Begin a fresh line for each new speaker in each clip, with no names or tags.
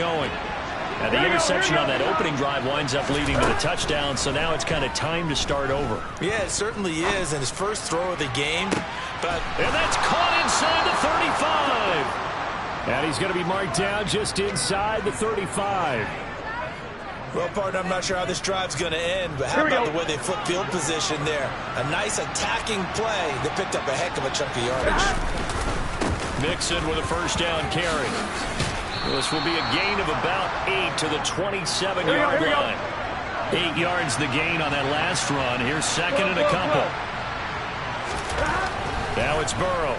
going. And the interception on that opening drive winds up leading to the touchdown, so now it's kind of time to start over.
Yeah, it certainly is, and his first throw of the game.
And that's caught inside the 35. And he's going to be marked down just inside the 35.
Well, partner, I'm not sure how this drive's going to end, but how about the way they flip field position there? A nice attacking play that picked up a heck of a chunk of yardage.
Mixon with a first down carry. This will be a gain of about 8 to the 27-yard line. 8 yards the gain on that last run. Here's second and a couple. Now it's Burrow.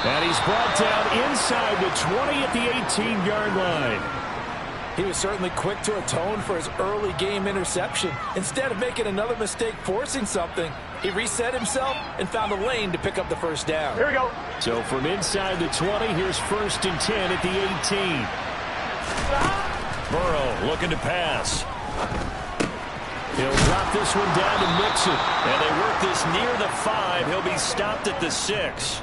And he's brought down inside the 20 at the 18-yard line.
He was certainly quick to atone for his early game interception. Instead of making another mistake forcing something, he reset himself and found a lane to pick up the first down.
Here we go. So from inside the 20, here's first and 10 at the 18. Burrow looking to pass. He'll drop this one down to Mixon. And they work this near the 5. He'll be stopped at the 6.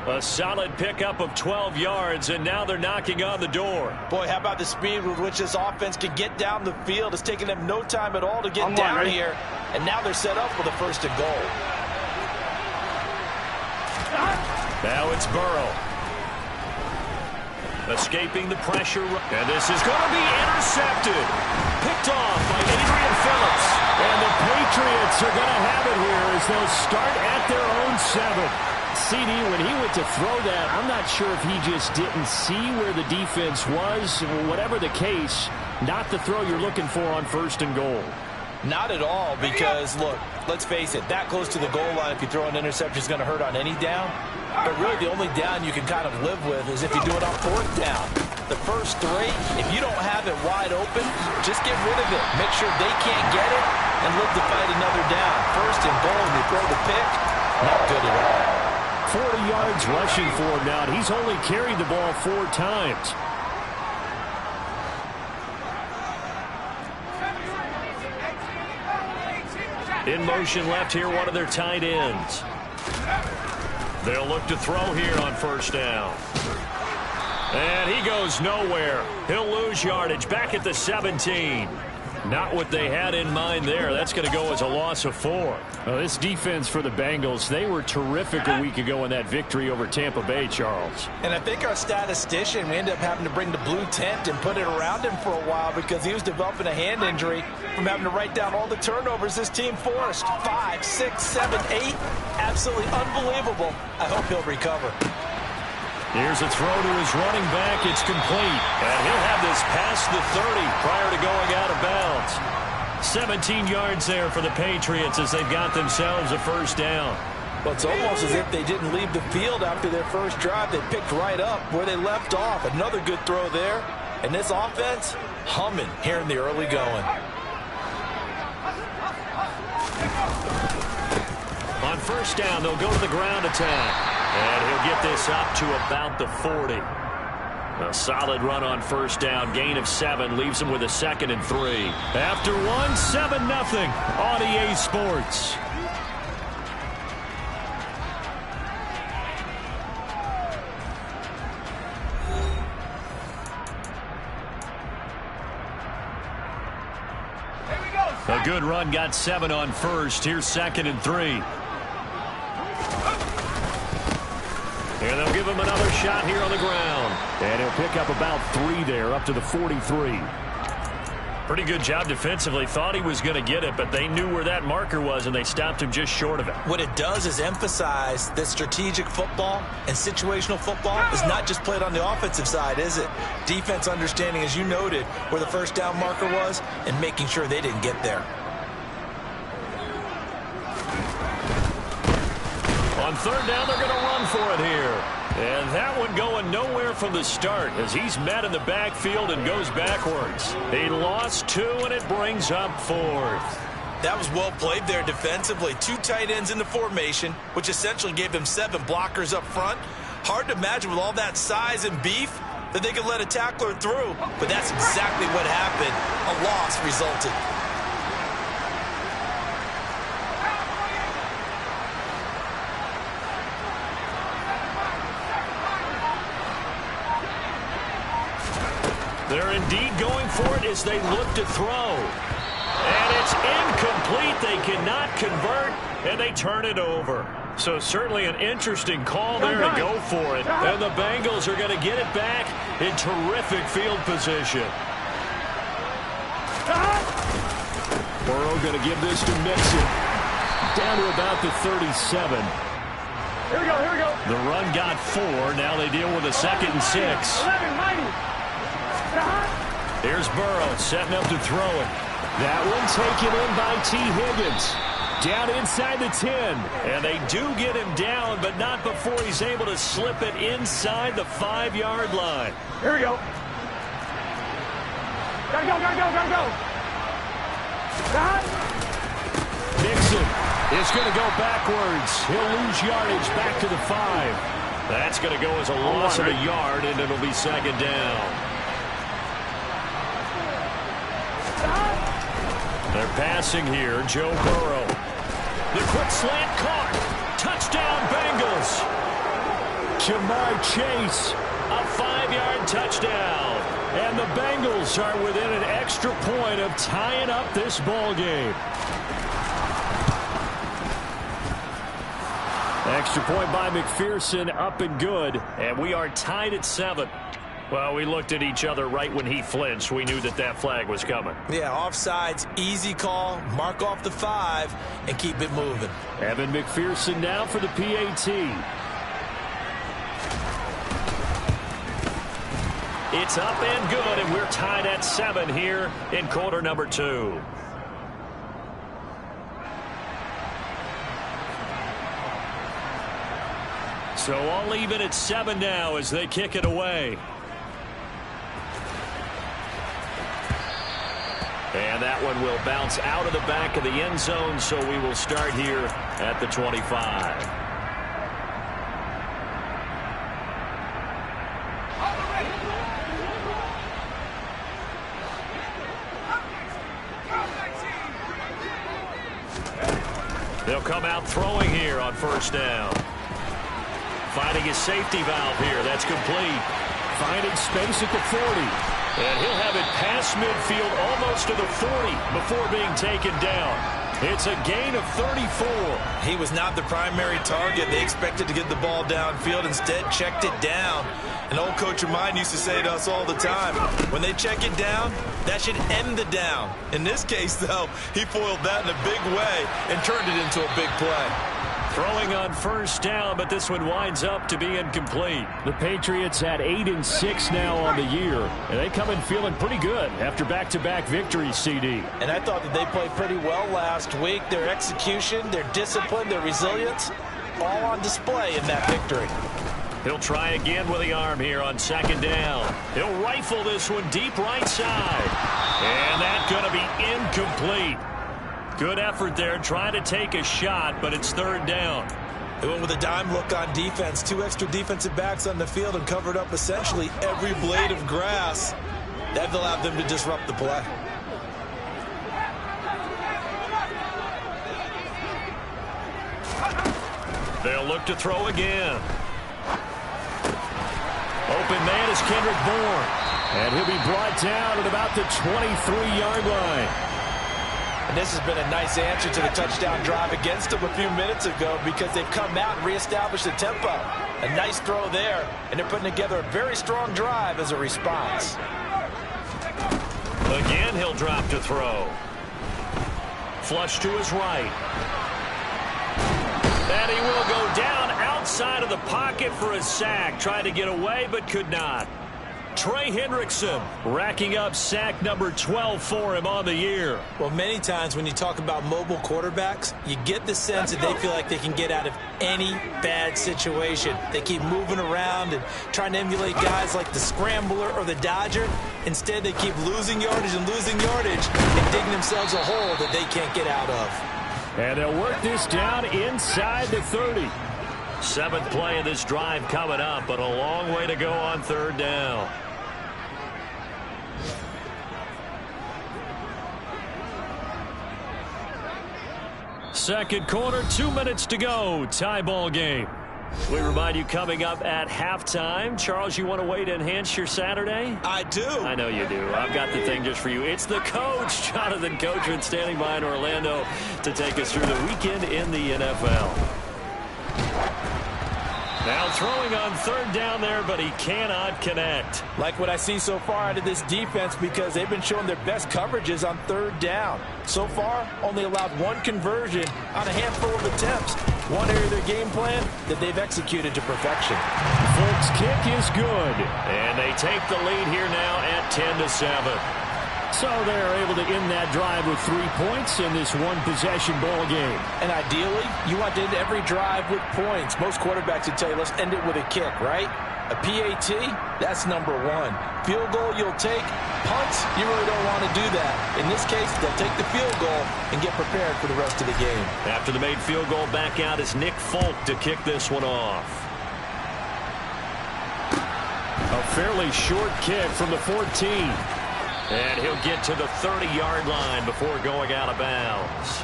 A solid pickup of 12 yards, and now they're knocking on the door.
Boy, how about the speed with which this offense can get down the field? It's taken them no time at all to get down here, and now they're set up for the first and goal.
Now it's Burrow. Escaping the pressure, and this is going to be intercepted. Picked off by Adrian Phillips. And the Patriots are going to have it here as they'll start at their own 7. CD, when he went to throw that, I'm not sure if he just didn't see where the defense was. Whatever the case, not the throw you're looking for on first and goal.
Not at all, because, look, let's face it, that close to the goal line, if you throw an interception, is going to hurt on any down. But really, the only down you can kind of live with is if you do it on fourth down. The first 3, if you don't have it wide open, just get rid of it. Make sure they can't get it and live to fight another down. First and goal, and you throw the pick, not good at all.
40 yards rushing for him now. He's only carried the ball 4 times. In motion left here, one of their tight ends. They'll look to throw here on first down. And he goes nowhere. He'll lose yardage back at the 17. Not what they had in mind there. That's going to go as a loss of 4. Well, this defense for the Bengals, they were terrific a week ago in that victory over Tampa Bay, Charles.
And I think our statistician, we ended up having to bring the blue tent and put it around him for a while because he was developing a hand injury from having to write down all the turnovers this team forced. 5, 6, 7, 8. Absolutely unbelievable. I hope he'll recover.
Here's a throw to his running back. It's complete. And he'll have this past the 30 prior to going out of bounds. 17 yards there for the Patriots as they've got themselves a first down.
Well, it's almost as if they didn't leave the field after their first drive. They picked right up where they left off. Another good throw there. And this offense, humming here in the early going.
On first down, they'll go to the ground attack. And he'll get this up to about the 40. A solid run on first down. Gain of 7 leaves him with a 2nd and 3. After 1, 7-0 on EA Sports. A good run, got 7 on first. Here's 2nd and 3. And they'll give him another shot here on the ground. And he'll pick up about 3 there, up to the 43. Pretty good job defensively. Thought he was going to get it, but they knew where that marker was, and they stopped him just short of it.
What it does is emphasize that strategic football and situational football is not just played on the offensive side, is it? Defense understanding, as you noted, where the first down marker was and making sure they didn't get there.
On third down, they're going to run for it here. And that one going nowhere from the start as he's met in the backfield and goes backwards. He lost 2, and it brings up 4th.
That was well played there defensively. 2 tight ends in the formation, which essentially gave them 7 blockers up front. Hard to imagine with all that size and beef that they could let a tackler through. But that's exactly what happened. A loss resulted.
They're indeed going for it as they look to throw. And it's incomplete. They cannot convert, and they turn it over. So certainly an interesting call there to go for it. And the Bengals are going to get it back in terrific field position.
Burrow going to give this to Mixon. Down to about the 37.
Here we go.
The run got 4. Now they deal with a 2nd and 6. Here's Burrow setting up to throw it.
That one taken in by T. Higgins. Down inside the 10.
And they do get him down, but not before he's able to slip it inside the 5-yard line.
Here we go. Gotta go.
Mixon is going to go backwards. He'll lose yardage back to the 5.
That's going to go as a loss of a yard, and it'll be 2nd down. They're passing here. Joe Burrow. The quick slant caught. Touchdown, Bengals.
Jamar Chase.
A 5-yard touchdown.
And the Bengals are within an extra point of tying up this ball game. Extra point by McPherson, up and good.
And we are tied at 7. Well, we looked at each other right when he flinched. We knew that flag was coming.
Yeah, offsides, easy call, mark off the 5, and keep it moving.
Evan McPherson now for the PAT.
It's up and good, and we're tied at 7 here in quarter number 2. So all even at 7 now as they kick it away. And that one will bounce out of the back of the end zone, so we will start here at the 25. They'll come out throwing here on 1st down. Finding his safety valve here. That's complete.
Finding space at the 40.
And he'll have it past midfield almost to the 40 before being taken down. It's a gain of 34.
He was not the primary target. They expected to get the ball downfield. Instead, checked it down. An old coach of mine used to say to us all the time, when they check it down, that should end the down. In this case, though, he foiled that in a big way and turned it into a big play.
Throwing on 1st down, but this one winds up to be incomplete.
The Patriots at 8-6 now on the year, and they come in feeling pretty good after back-to-back victories, CD.
And I thought that they played pretty well last week. Their execution, their discipline, their resilience, all on display in that victory.
He'll try again with the arm here on 2nd down. He'll rifle this one deep right side. And that's going to be incomplete. Good effort there, trying to take a shot, but it's 3rd down.
They went with a dime look on defense. 2 extra defensive backs on the field and covered up essentially every blade of grass. That allowed them to disrupt the play.
They'll look to throw again. Open man is Kendrick Bourne.
And he'll be brought down at about the 23-yard line.
And this has been a nice answer to the touchdown drive against them a few minutes ago because they've come out and reestablished the tempo. A nice throw there, and they're putting together a very strong drive as a response.
Again, he'll drop to throw. Flush to his right. And he will go down outside of the pocket for a sack. Tried to get away, but could not. Trey Hendrickson racking up sack number 12 for him on the year.
Well, many times when you talk about mobile quarterbacks, you get the sense that they feel like they can get out of any bad situation. They keep moving around and trying to emulate guys like the Scrambler or the Dodger. Instead, they keep losing yardage and digging themselves a hole that they can't get out of.
And they'll work this down inside the 30.
7th play of this drive coming up, but a long way to go on 3rd down.
Second quarter, 2 minutes to go. Tie ball game.
We remind you coming up at halftime. Charles, you want a way to enhance your Saturday?
I do.
I know you do. I've got the thing just for you. It's the coach, Jonathan Coachman, standing by in Orlando to take us through the weekend in the NFL. Now throwing on third down there, but he cannot connect.
Like what I see so far out of this defense, because they've been showing their best coverages on third down. So far, only allowed one conversion on a handful of attempts. One area of their game plan that they've executed to perfection.
Folks, kick is good.
And they take the lead here now at 10-7.
So they're able to end that drive with 3 points in this one-possession ball game.
And ideally, you want to end every drive with points. Most quarterbacks would tell you, let's end it with a kick, right? A PAT, that's number one. Field goal, you'll take. Punts, you really don't want to do that. In this case, they'll take the field goal and get prepared for the rest of the game.
After the made field goal, back out is Nick Folk to kick this one off.
A fairly short kick from the 14.
And he'll get to the 30-yard line before going out of bounds.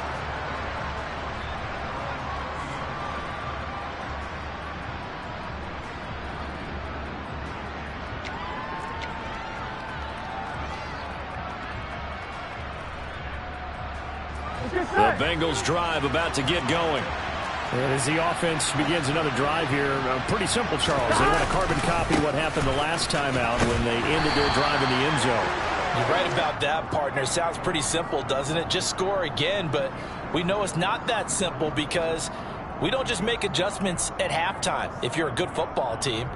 The Bengals drive about to get going.
And as the offense begins another drive here, pretty simple, Charles. They want to carbon copy what happened the last time out when they ended their drive in the end zone.
You're right about that, partner. Sounds pretty simple, doesn't it? Just score again, but we know it's not that simple because we don't just make adjustments at halftime. If you're a good football team,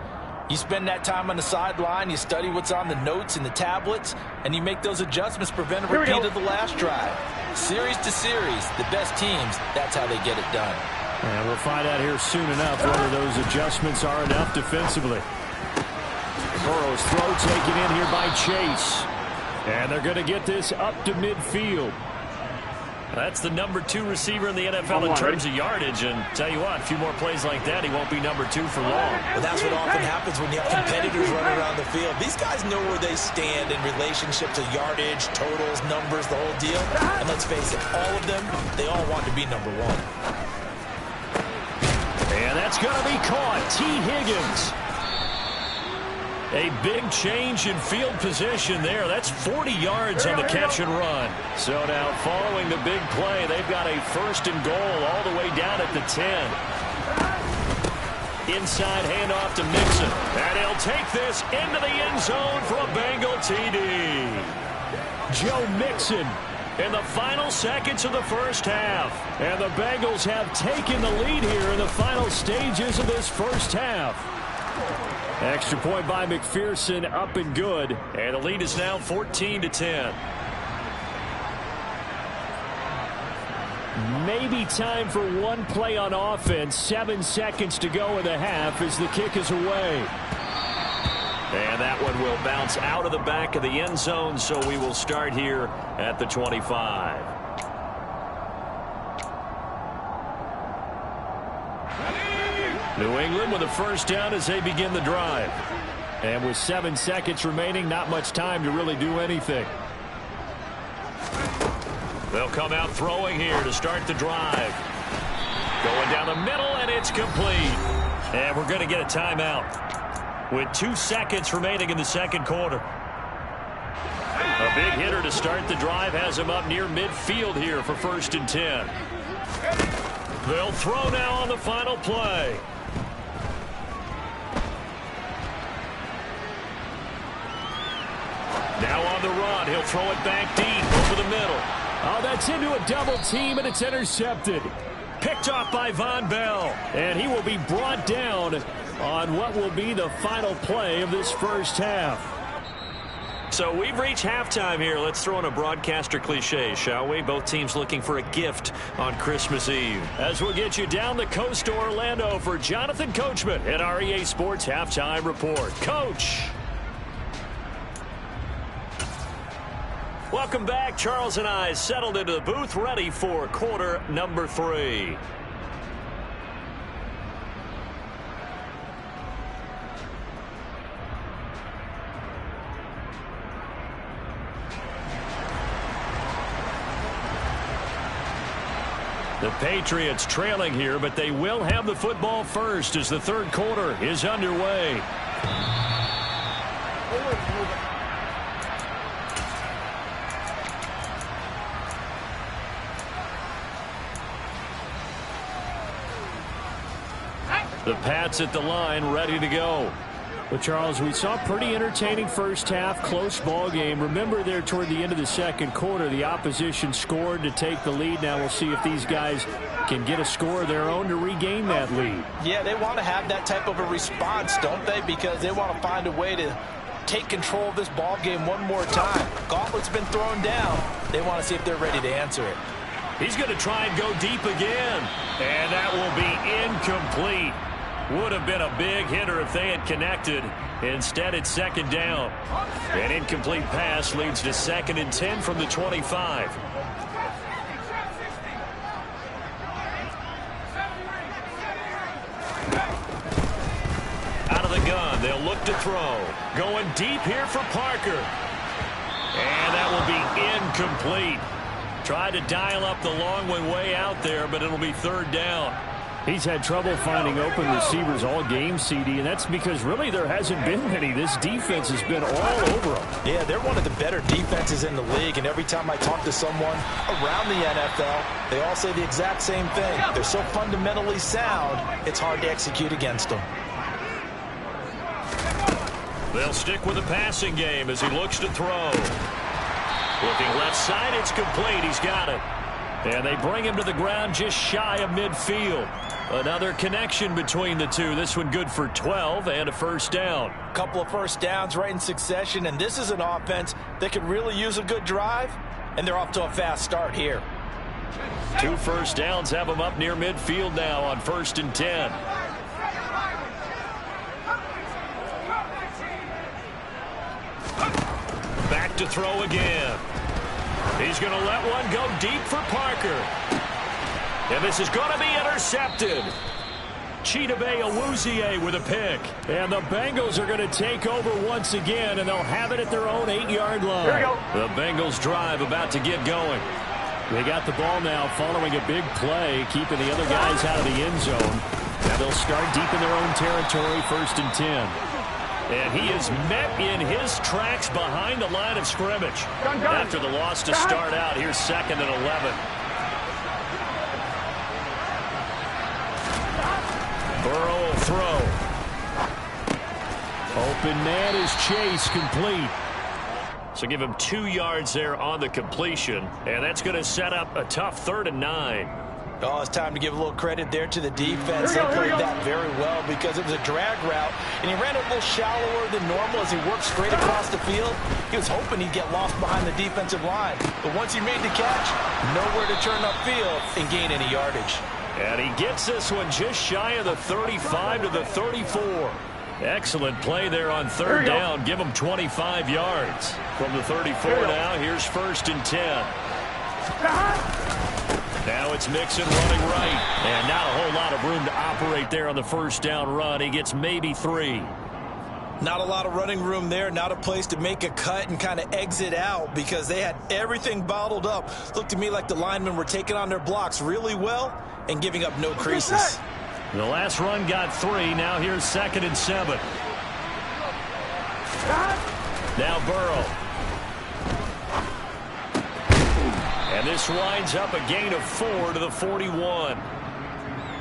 you spend that time on the sideline, you study what's on the notes and the tablets, and you make those adjustments, prevent a repeat of the last drive. Series to series, the best teams, that's how they get it done.
And we'll find out here soon enough whether those adjustments are enough defensively. Burrow's throw taken in here by Chase. And they're going to get this up to midfield.
That's the number 2 receiver in the NFL in terms of yardage. And tell you what, a few more plays like that, he won't be number 2 for long.
Well, that's what often happens when you have competitors running around the field. These guys know where they stand in relationship to yardage, totals, numbers, the whole deal. And let's face it, all of them, they all want to be number 1.
And that's going to be caught. T. Higgins.
A big change in field position there. That's 40 yards on the catch and run. So now following the big play, they've got a 1st and goal all the way down at the 10. Inside handoff to Mixon. And he'll take this into the end zone for a Bengal TD.
Joe Mixon
In the final seconds of the first half.
And the Bengals have taken the lead here in the final stages of this first half. Extra point by McPherson, up and good.
And the lead is now 14-10.
Maybe time for one play on offense. 7 seconds to go in the half as the kick is away.
And that one will bounce out of the back of the end zone, so we will start here at the 25. New England with a first down as they begin the drive.
And with 7 seconds remaining, not much time to really do anything.
They'll come out throwing here to start the drive. Going down the middle, and it's complete. And we're going to get a timeout with 2 seconds remaining in the second quarter. A big hitter to start the drive has him up near midfield here for 1st and 10. They'll throw now on the final play. Now on the run, he'll throw it back deep over the middle.
Oh, that's into a double team, and it's intercepted.
Picked off by Von Bell.
And he will be brought down on what will be the final play of this first half.
So we've reached halftime here. Let's throw in a broadcaster cliche, shall we? Both teams looking for a gift on Christmas Eve. As we'll get you down the coast to Orlando for Jonathan Coachman at our EA Sports Halftime Report. Coach! Welcome back. Charles and I settled into the booth, ready for quarter number 3. The Patriots trailing here, but they will have the football first as the third quarter is underway. The Pats at the line, ready to go.
Well, Charles, we saw a pretty entertaining first half, close ball game. Remember there toward the end of the second quarter, the opposition scored to take the lead. Now we'll see if these guys can get a score of their own to regain that lead.
Yeah, they want to have that type of a response, don't they? Because they want to find a way to take control of this ball game one more time. Gauntlet's been thrown down. They want to see if they're ready to answer it.
He's going to try and go deep again. And that will be incomplete. Would have been a big hitter if they had connected. Instead, it's second down. An incomplete pass leads to 2nd and 10 from the 25. Out of the gun, they'll look to throw. Going deep here for Parker. And that will be incomplete. Tried to dial up the long one way out there, but it'll be third down.
He's had trouble finding open receivers all game, CD, and that's because really there hasn't been many. This defense has been all over them.
Yeah, they're one of the better defenses in the league, and every time I talk to someone around the NFL, they all say the exact same thing. They're so fundamentally sound, it's hard to execute against them.
They'll stick with the passing game as he looks to throw. Looking left side, it's complete. He's got it. And they bring him to the ground just shy of midfield. Another connection between the two. This one good for 12 and a first down.
Couple of first downs right in succession, and this is an offense that could really use a good drive, and they're off to a fast start here.
2 first downs have them up near midfield now on 1st and 10. Back to throw again. He's going to let one go deep for Parker. And this is going to be intercepted. Chidobe Awuzie with a pick.
And the Bengals are going to take over once again, and they'll have it at their own 8-yard line.
Here we go.
The Bengals drive about to get going.
They got the ball now following a big play, keeping the other guys out of the end zone. Now they'll start deep in their own territory, 1st and 10. And he is met in his tracks behind the line of scrimmage. After the loss to start out, here's 2nd and 11. Burrow will throw. Open man is Chase, complete. So give him 2 yards there on the completion. And that's going to set up a tough 3rd and 9.
Oh, it's time to give a little credit there to the defense. They played that very well because it was a drag route, and he ran it a little shallower than normal as he worked straight across the field. He was hoping he'd get lost behind the defensive line, but once he made the catch, nowhere to turn upfield and gain any yardage.
And he gets this one just shy of the 35 to the 34. Excellent play there on 3rd down. Give him 25 yards. From the 34 now, here's 1st and 10. Now it's Mixon running right. And not a whole lot of room to operate there on the 1st down run. He gets maybe 3.
Not a lot of running room there. Not a place to make a cut and kind of exit out because they had everything bottled up. Looked to me like the linemen were taking on their blocks really well and giving up no creases.
The last run got 3. Now here's 2nd and 7. Now Burrow. And this winds up a gain of 4 to the 41.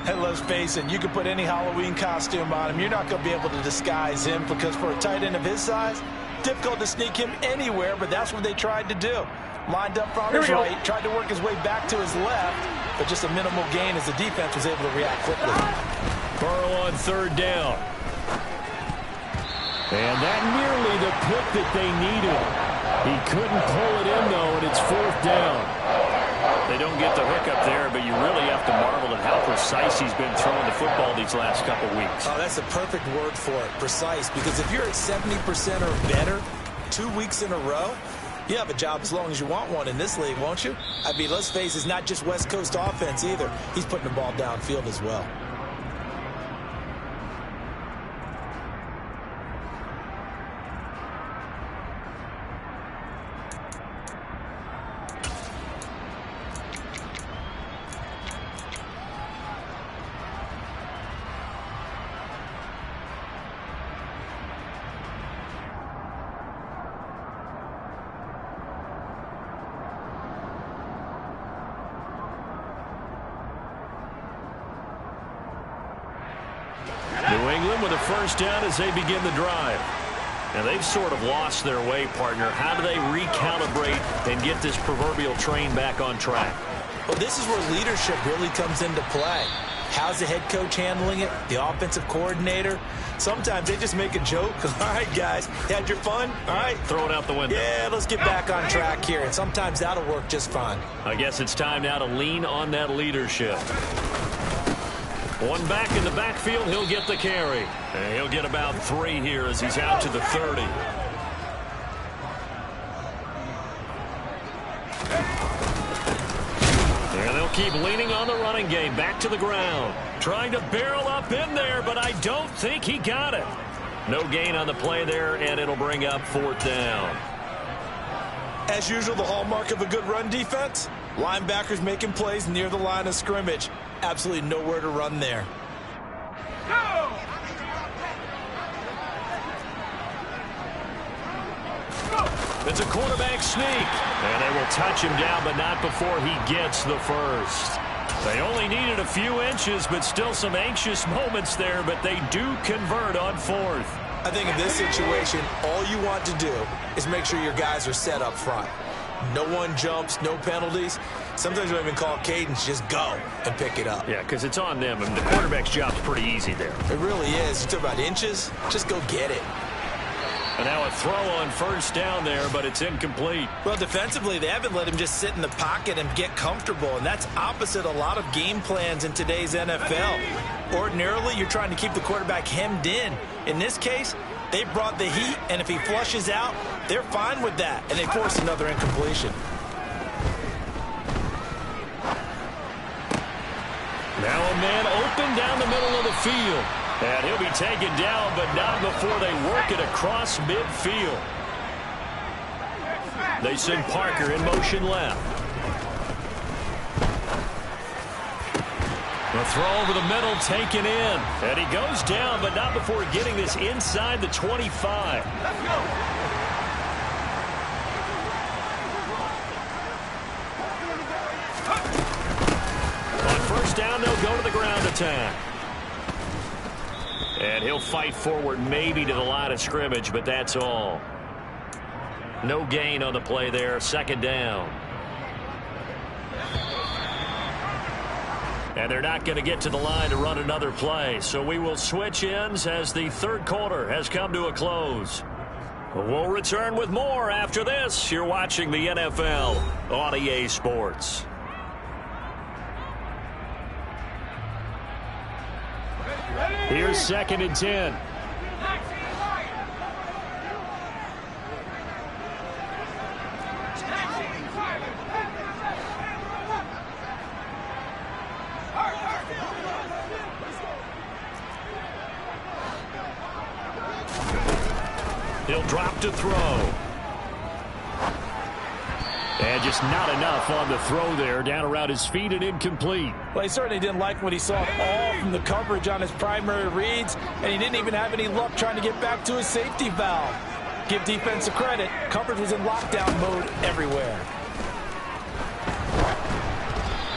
And let's face it, you can put any Halloween costume on him. You're not going to be able to disguise him because for a tight end of his size, difficult to sneak him anywhere, but that's what they tried to do. Lined up from his right, tried to work his way back to his left, but just a minimal gain as the defense was able to react quickly.
Burrow on 3rd down.
And that nearly the pick that they needed. He couldn't pull it in, though, and it's 4th down.
They don't get the hook up there, but you really have to marvel at how precise he's been throwing the football these last couple weeks.
Oh, that's the perfect word for it, precise, because if you're at 70% or better 2 weeks in a row, you have a job as long as you want one in this league, won't you? I mean, let's face it, it's not just West Coast offense either. He's putting the ball downfield as well.
New England with a first down as they begin the drive. And they've sort of lost their way, partner. How do they recalibrate and get this proverbial train back on track?
Well, this is where leadership really comes into play. How's the head coach handling it? The offensive coordinator? Sometimes they just make a joke. All right, guys, you had your fun? All right.
Throw it out the window.
Yeah, let's get back on track here. And sometimes that'll work just fine.
I guess it's time now to lean on that leadership. One back in the backfield, he'll get the carry. And he'll get about 3 here as he's out to the 30. And they'll keep leaning on the running game. Back to the ground. Trying to barrel up in there, but I don't think he got it. No gain on the play there, and it'll bring up 4th down.
As usual, the hallmark of a good run defense, linebackers making plays near the line of scrimmage. Absolutely nowhere to run there.
It's a quarterback sneak. And they will touch him down, but not before he gets the first. They only needed a few inches, but still some anxious moments there, but they do convert on 4th.
I think in this situation, all you want to do is make sure your guys are set up front. No one jumps, no penalties. Sometimes we don't even call cadence, just go and pick it up.
Yeah, because it's on them, and the quarterback's job's pretty easy there.
It really is. You talk about inches, just go get it.
And now a throw on first down there, but it's incomplete.
Well, defensively, they haven't let him just sit in the pocket and get comfortable, and that's opposite a lot of game plans in today's NFL. Ordinarily, you're trying to keep the quarterback hemmed in. In this case, they brought the heat, and if he flushes out, they're fine with that, and they force another incompletion.
Now a man open down the middle of the field. And he'll be taken down, but not before they work it across midfield. They send Parker in motion left. The throw over the middle taken in. And he goes down, but not before getting this inside the 25. Let's go. On first down, they'll go to the ground attack. And he'll fight forward maybe to the line of scrimmage, but that's all. No gain on the play there. 2nd down. And they're not going to get to the line to run another play. So we will switch ends as the 3rd quarter has come to a close. We'll return with more after this. You're watching the NFL on EA Sports. Here's 2nd and 10. He'll drop to throw. And just not enough on the throw there. Down around his feet and incomplete.
Well, he certainly didn't like what he saw all from the coverage on his primary reads, and he didn't even have any luck trying to get back to his safety valve. Give defense a credit. Coverage was in lockdown mode everywhere.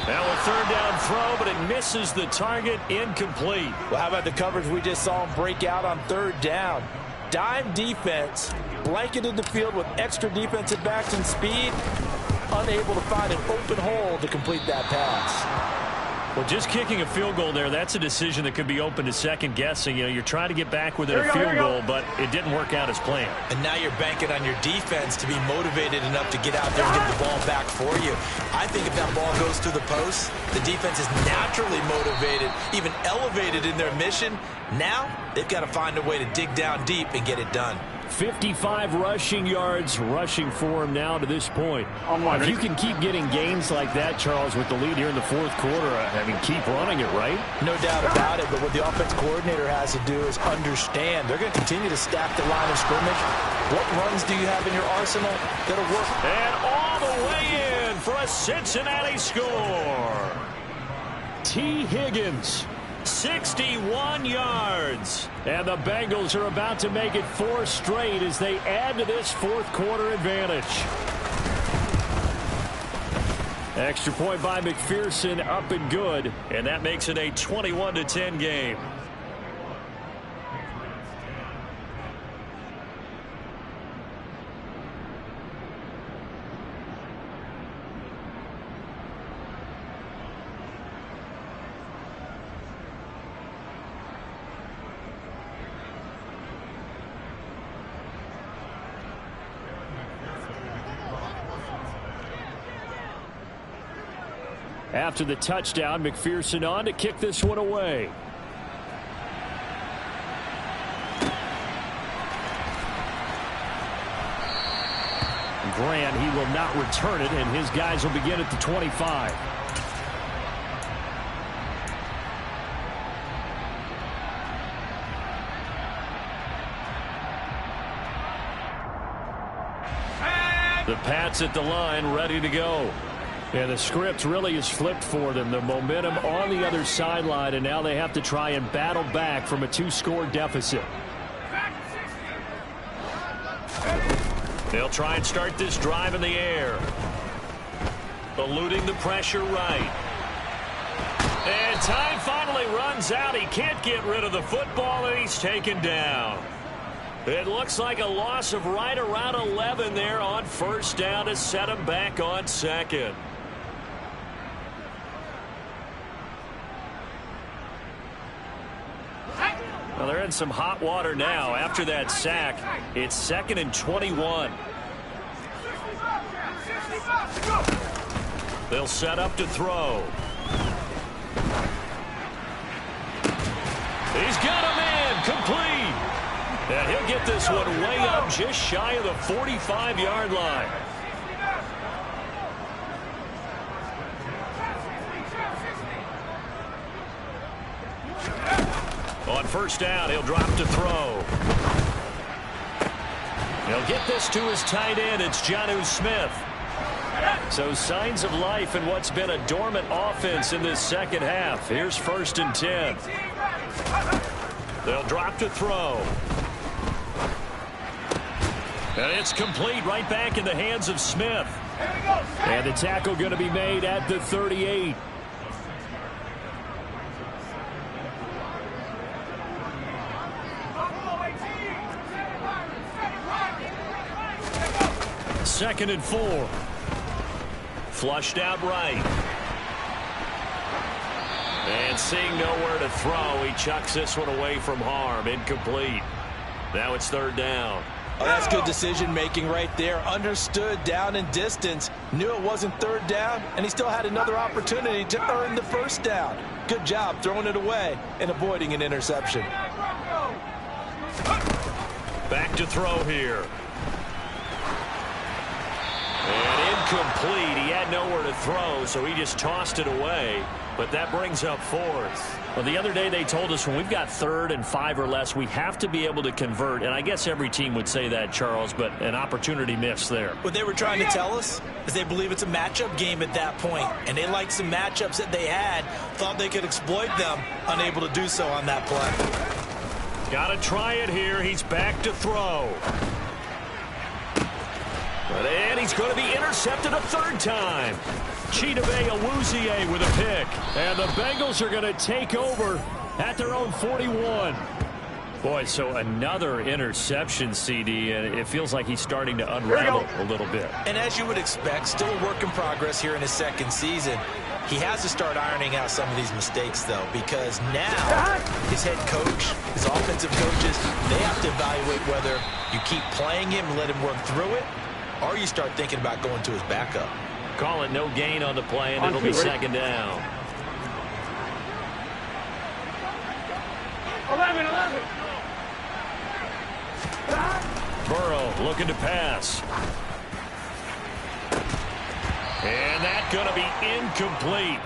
Now a 3rd down throw, but it misses the target. Incomplete.
Well, how about the coverage we just saw him break out on 3rd down? Dime defense, blanketed the field with extra defensive backs and speed, unable to find an open hole to complete that pass.
Well, just kicking a field goal there, that's a decision that could be open to second guessing. You know, you're trying to get back within a field goal, but it didn't work out as planned.
And now you're banking on your defense to be motivated enough to get out there and get the ball back for you. I think if that ball goes through the post, the defense is naturally motivated, even elevated in their mission. Now they've got to find a way to dig down deep and get it done.
55 rushing yards rushing for him now to this point. If you can keep getting gains like that, Charles, with the lead here in the 4th quarter, I mean, keep running it, right?
No doubt about it, but what the offense coordinator has to do is understand they're going to continue to stack the line of scrimmage. What runs do you have in your arsenal that'll work?
And all the way in for a Cincinnati score. T. Higgins. 61 yards. And the Bengals are about to make it 4 straight as they add to this 4th quarter advantage. Extra point by McPherson, up and good. And that makes it a 21-10 game.
After the touchdown, McPherson on to kick this one away. Grant, he will not return it, and his guys will begin at the 25. The Pats at the line, ready to go. And the script really is flipped for them. The momentum on the other sideline, and now they have to try and battle back from a 2-score deficit.
They'll try and start this drive in the air. Eluding the pressure right. And time finally runs out. He can't get rid of the football, and he's taken down. It looks like a loss of right around 11 there on first down to set him back on second.
Well, they're in some hot water now. After that sack, it's 2nd and 21.
They'll set up to throw. He's got a man complete. And he'll get this one way up just shy of the 45-yard line. On first down, he'll drop to throw. He'll get this to his tight end. It's Jonnu Smith. So signs of life in what's been a dormant offense in this second half. Here's 1st and 10. They'll drop to throw. And it's complete, right back in the hands of Smith.
And the tackle going to be made at the 38.
Second and 4. Flushed out right. And seeing nowhere to throw, he chucks this one away from harm. Incomplete. Now it's 3rd down.
Oh, that's good decision-making right there. Understood down and distance. Knew it wasn't 3rd down, and he still had another opportunity to earn the 1st down. Good job throwing it away and avoiding an interception.
Back to throw here. And incomplete. He had nowhere to throw, so he just tossed it away. But that brings up 4th.
Well, the other day they told us when we've got 3rd and 5 or less, we have to be able to convert. And I guess every team would say that, Charles, but an opportunity missed there.
What they were trying to tell us is they believe it's a matchup game at that point. And they liked some matchups that they had, thought they could exploit them, unable to do so on that play.
Got to try it here. He's back to throw. And he's going to be intercepted a 3rd time. Chidobe Awuzie with a pick.
And the Bengals are going to take over at their own 41. Boy, so another interception, CD, and it feels like he's starting to unravel a little bit.
And as you would expect, still a work in progress here in his 2nd season. He has to start ironing out some of these mistakes, though, because now his head coach, his offensive coaches, they have to evaluate whether you keep playing him and let him work through it, or you start thinking about going to his backup.
Call it no gain on the play, and it'll be 2nd down.
11.
Burrow looking to pass. And that's going to be incomplete.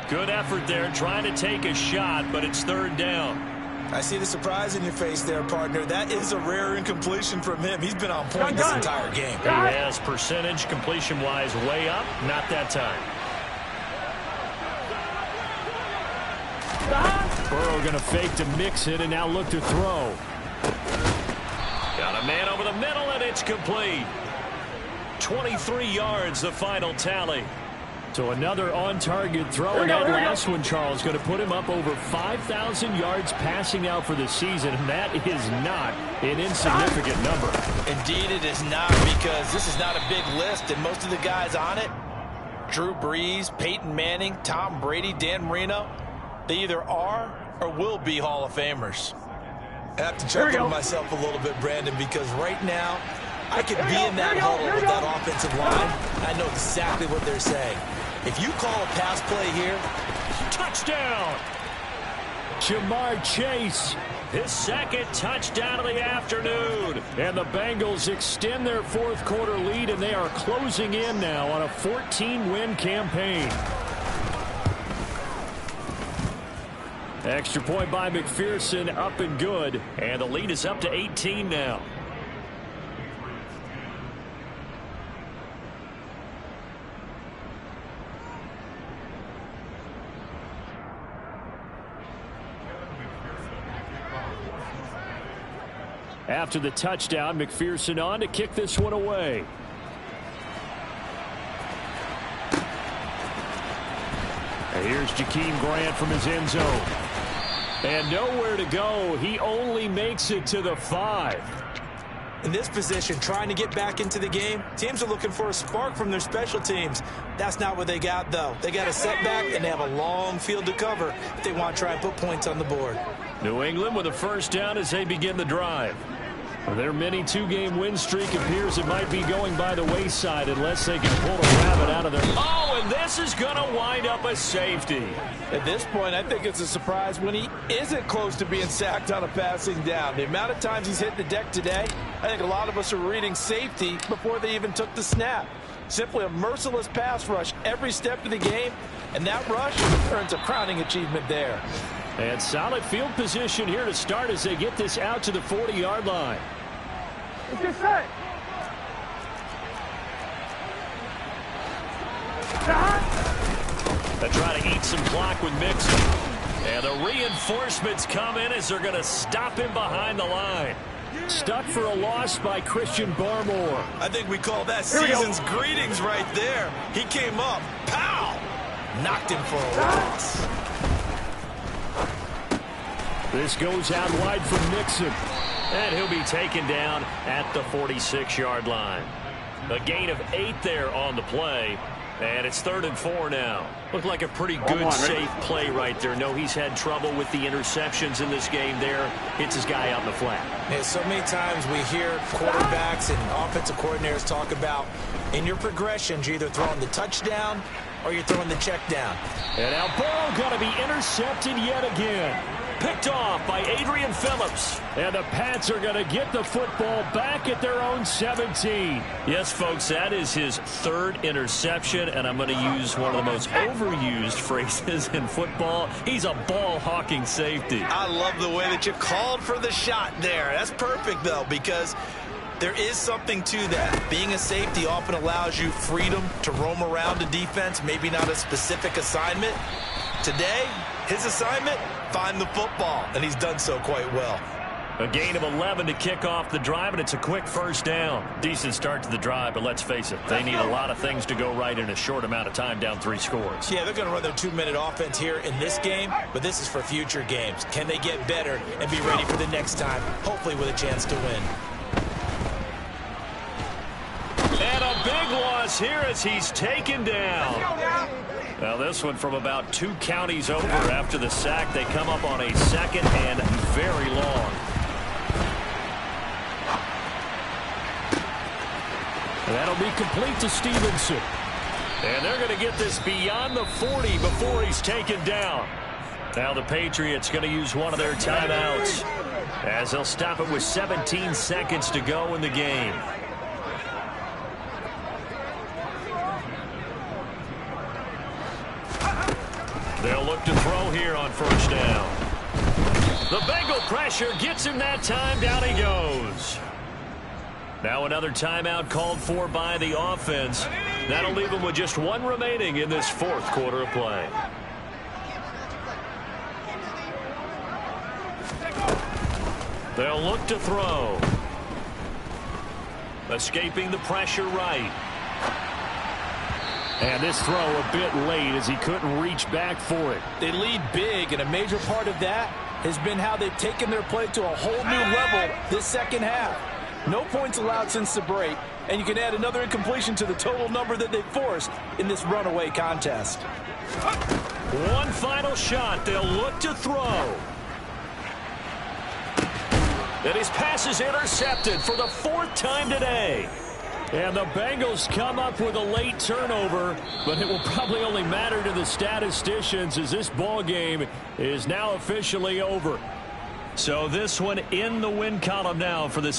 Good effort there trying to take a shot, but it's 3rd down.
I see the surprise in your face there, partner. That is a rare incompletion from him. He's been on point this entire game.
He has percentage completion-wise way up. Not that time.
Burrow going to fake to mix it and now look to throw.
Got a man over the middle, and it's complete. 23 yards, the final tally.
So another on-target throw, and that last one, Charles, going to put him up over 5,000 yards passing out for the season, and that is not an insignificant number.
Indeed it is not, because this is not a big list, and most of the guys on it, Drew Brees, Peyton Manning, Tom Brady, Dan Marino, they either are or will be Hall of Famers. I have to chuckle to myself a little bit, Brandon, because right now, I could be in that huddle with that offensive line. I know exactly what they're saying. If you call a pass play here,
Touchdown!
Jamar Chase.
His second touchdown of the afternoon.
And the Bengals extend their fourth quarter lead, and they are closing in now on a 14-win campaign. Extra point by McPherson, up and good.
And the lead is up to 18 now.
After the touchdown, McPherson on to kick this one away. And here's Jakeem Grant from his end zone. And nowhere to go. He only makes it to the 5.
in this position, trying to get back into the game, teams are looking for a spark from their special teams. That's not what they got, though. They got a setback, and they have a long field to cover if they want to try and put points on the board.
New England with a first down as they begin the drive. Their mini two-game win streak appears it might be going by the wayside unless they can pull a rabbit out of their...
Oh, and this is going to wind up a safety.
At this point, I think it's a surprise when he isn't close to being sacked on a passing down. The amount of times he's hit the deck today, I think a lot of us are reading safety before they even took the snap. Simply a merciless pass rush every step of the game, and that rush earns a crowning achievement there.
And solid field position here to start as they get this out to the 40-yard line.
Let's get set.
They try to eat some clock with Mixon. And the reinforcements come in as they're going to stop him behind the line.
Stuck for a loss by Christian Barmore.
I think we call that season's greetings right there. He came up, pow! Knocked him for a loss.
This goes out wide from Mixon.
And he'll be taken down at the 46-yard line. A gain of 8 there on the play. And it's 3rd and 4 now. Looked like a pretty good, safe play right there. No, he's had trouble with the interceptions in this game there. Hits his guy out in the flat.
And so many times we hear quarterbacks and offensive coordinators talk about in your progressions, you're either throwing the touchdown or you're throwing the check down.
And now Burrow going to be intercepted yet again.
Picked off by Adrian Phillips.
And the Pats are going to get the football back at their own 17.
Yes, folks, that is his 3rd interception, and I'm going to use one of the most overused phrases in football. He's a ball-hawking safety.
I love the way that you called for the shot there. That's perfect, though, because there is something to that. Being a safety often allows you freedom to roam around the defense, maybe not a specific assignment. Today, his assignment, find the football, and he's done so quite well.
A gain of 11 to kick off the drive, and it's a quick first down. Decent start to the drive, but let's face it, they need a lot of things to go right in a short amount of time, down 3 scores.
Yeah, they're going to run their 2-minute offense here in this game, but this is for future games. Can they get better and be ready for the next time, hopefully with a chance to win?
And a big loss here as he's taken down. Now this one from about 2 counties over after the sack. They come up on a 2nd and very long.
That'll be complete to Stevenson.
And they're going to get this beyond the 40 before he's taken down. Now the Patriots going to use one of their timeouts as they'll stop it with 17 seconds to go in the game. They'll look to throw here on first down. The Bengal pressure gets him that time. Down he goes. Now another timeout called for by the offense. That'll leave them with just 1 remaining in this 4th quarter of play. They'll look to throw. Escaping the pressure right.
And this throw a bit late as he couldn't reach back for it.
They lead big, and a major part of that has been how they've taken their play to a whole new level this second half. No points allowed since the break, and you can add another incompletion to the total number that they forced in this runaway contest.
One final shot. They'll look to throw. And his pass is intercepted for the 4th time today.
And the Bengals come up with a late turnover, but it will probably only matter to the statisticians as this ball game is now officially over.
So this one in the win column now for the